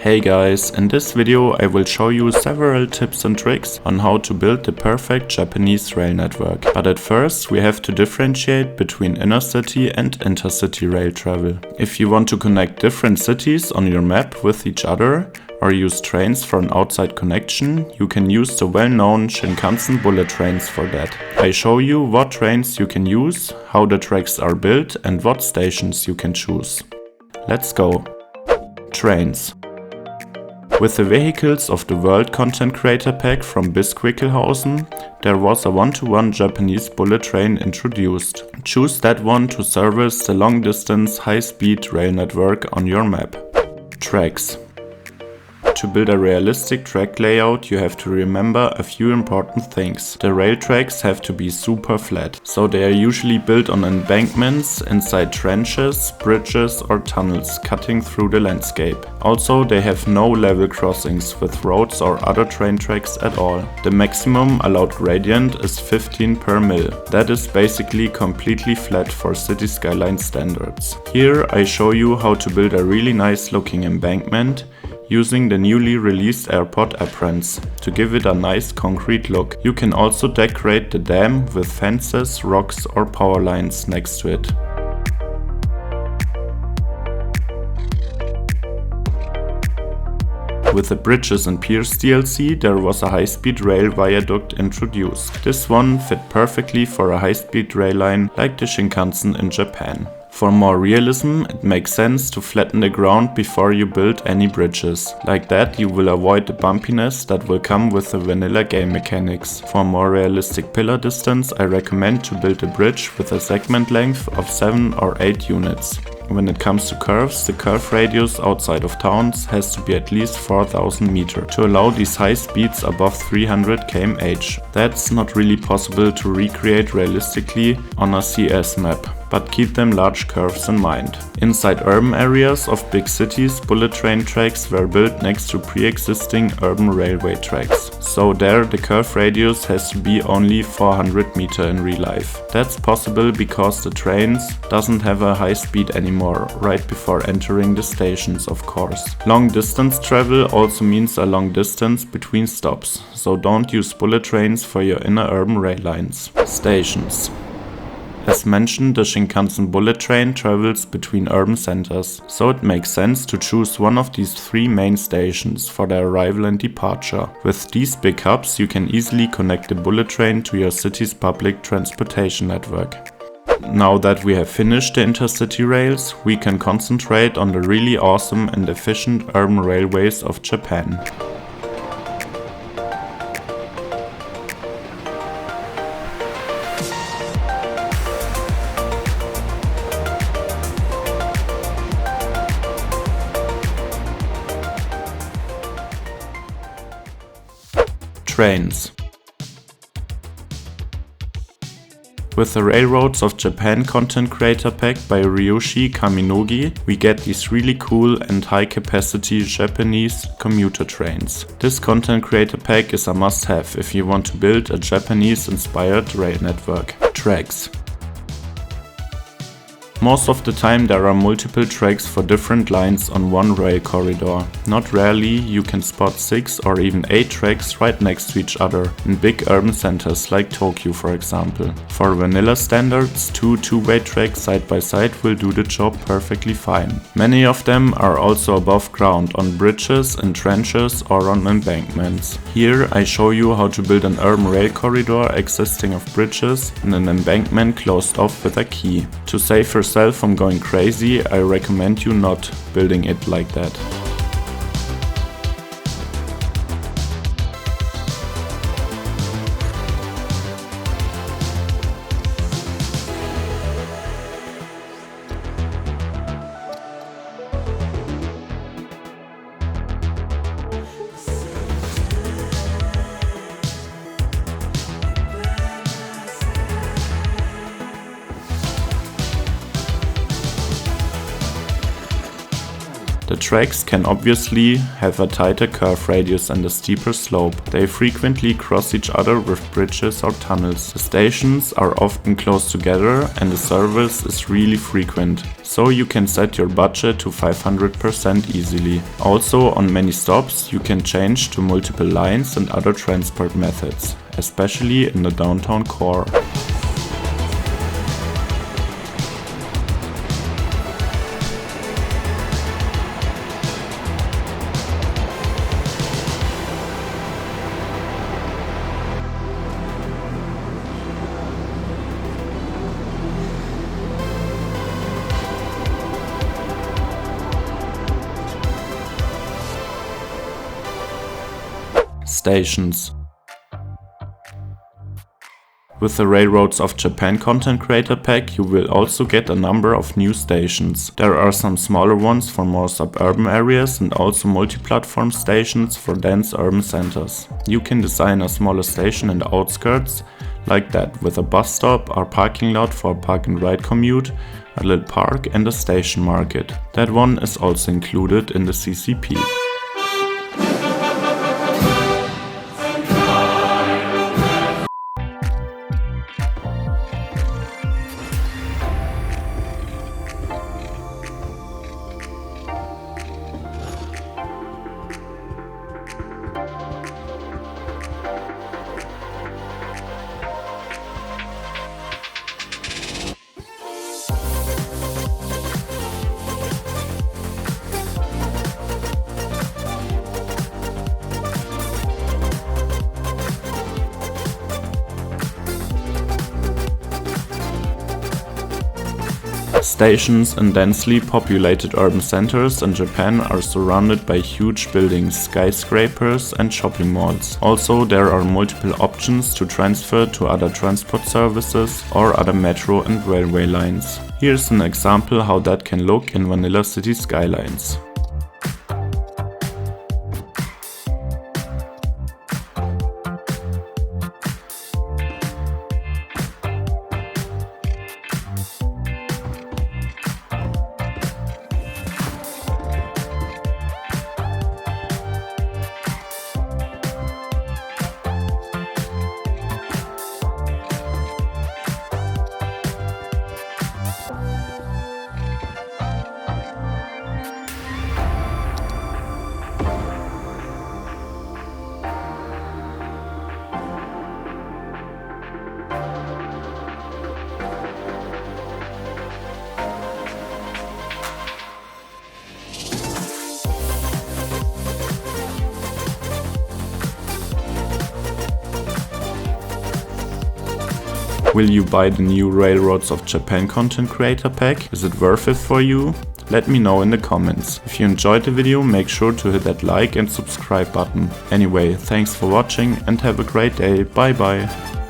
Hey guys, in this video I will show you several tips and tricks on how to build the perfect Japanese rail network. But at first we have to differentiate between inner city and intercity rail travel. If you want to connect different cities on your map with each other, or use trains for an outside connection, you can use the well-known Shinkansen bullet trains for that. I show you what trains you can use, how the tracks are built and what stations you can choose. Let's go. Trains. With the Vehicles of the World content creator pack from Bisquickelhausen, there was a one-to-one Japanese bullet train introduced. Choose that one to service the long-distance high-speed rail network on your map. Tracks. To build a realistic track layout, you have to remember a few important things. The rail tracks have to be super flat, so they are usually built on embankments, inside trenches, bridges or tunnels cutting through the landscape. Also, they have no level crossings with roads or other train tracks at all. The maximum allowed gradient is 15 per mil. That is basically completely flat for city skyline standards. Here I show you how to build a really nice looking embankment using the newly released airport aprons to give it a nice concrete look. You can also decorate the dam with fences, rocks or power lines next to it. With the Bridges and Piers DLC, there was a high-speed rail viaduct introduced. This one fit perfectly for a high-speed rail line like the Shinkansen in Japan. For more realism, it makes sense to flatten the ground before you build any bridges. Like that you will avoid the bumpiness that will come with the vanilla game mechanics. For more realistic pillar distance, I recommend to build a bridge with a segment length of 7 or 8 units. When it comes to curves, the curve radius outside of towns has to be at least 4000 meters to allow these high speeds above 300 km/h. That's not really possible to recreate realistically on a CS map, but keep them large curves in mind. Inside urban areas of big cities, bullet train tracks were built next to pre-existing urban railway tracks. So there the curve radius has to be only 400 meters in real life. That's possible because the trains doesn't have a high speed anymore right before entering the stations, of course. Long distance travel also means a long distance between stops, so don't use bullet trains for your inner urban rail lines. Stations. As mentioned, the Shinkansen bullet train travels between urban centers, so it makes sense to choose one of these 3 main stations for their arrival and departure. With these big hubs, you can easily connect the bullet train to your city's public transportation network. Now that we have finished the intercity rails, we can concentrate on the really awesome and efficient urban railways of Japan. Trains. With the Railroads of Japan content creator pack by Ryushi Kaminogi, we get these really cool and high capacity Japanese commuter trains. This content creator pack is a must-have if you want to build a Japanese inspired rail network. Tracks. Most of the time there are multiple tracks for different lines on one rail corridor. Not rarely you can spot 6 or even 8 tracks right next to each other in big urban centers like Tokyo, for example. For vanilla standards, 2 two-way tracks side by side will do the job perfectly fine. Many of them are also above ground on bridges, in trenches or on embankments. Here I show you how to build an urban rail corridor consisting of bridges and an embankment closed off with a key. To save yourself from going crazy, I recommend you not building it like that. The tracks can obviously have a tighter curve radius and a steeper slope. They frequently cross each other with bridges or tunnels. The stations are often close together and the service is really frequent, so you can set your budget to 500% easily. Also, on many stops you can change to multiple lines and other transport methods, especially in the downtown core. Stations. With the Railroads of Japan Content Creator Pack, you will also get a number of new stations. There are some smaller ones for more suburban areas and also multi-platform stations for dense urban centers. You can design a smaller station in the outskirts, like that, with a bus stop or parking lot for a park and ride commute, a little park and a station market. That one is also included in the CCP. Stations in densely populated urban centers in Japan are surrounded by huge buildings, skyscrapers and shopping malls. Also, there are multiple options to transfer to other transport services or other metro and railway lines. Here's an example how that can look in Vanilla City Skylines. Will you buy the new Railroads of Japan Content Creator Pack? Is it worth it for you? Let me know in the comments. If you enjoyed the video, make sure to hit that like and subscribe button. Anyway, thanks for watching and have a great day. Bye bye.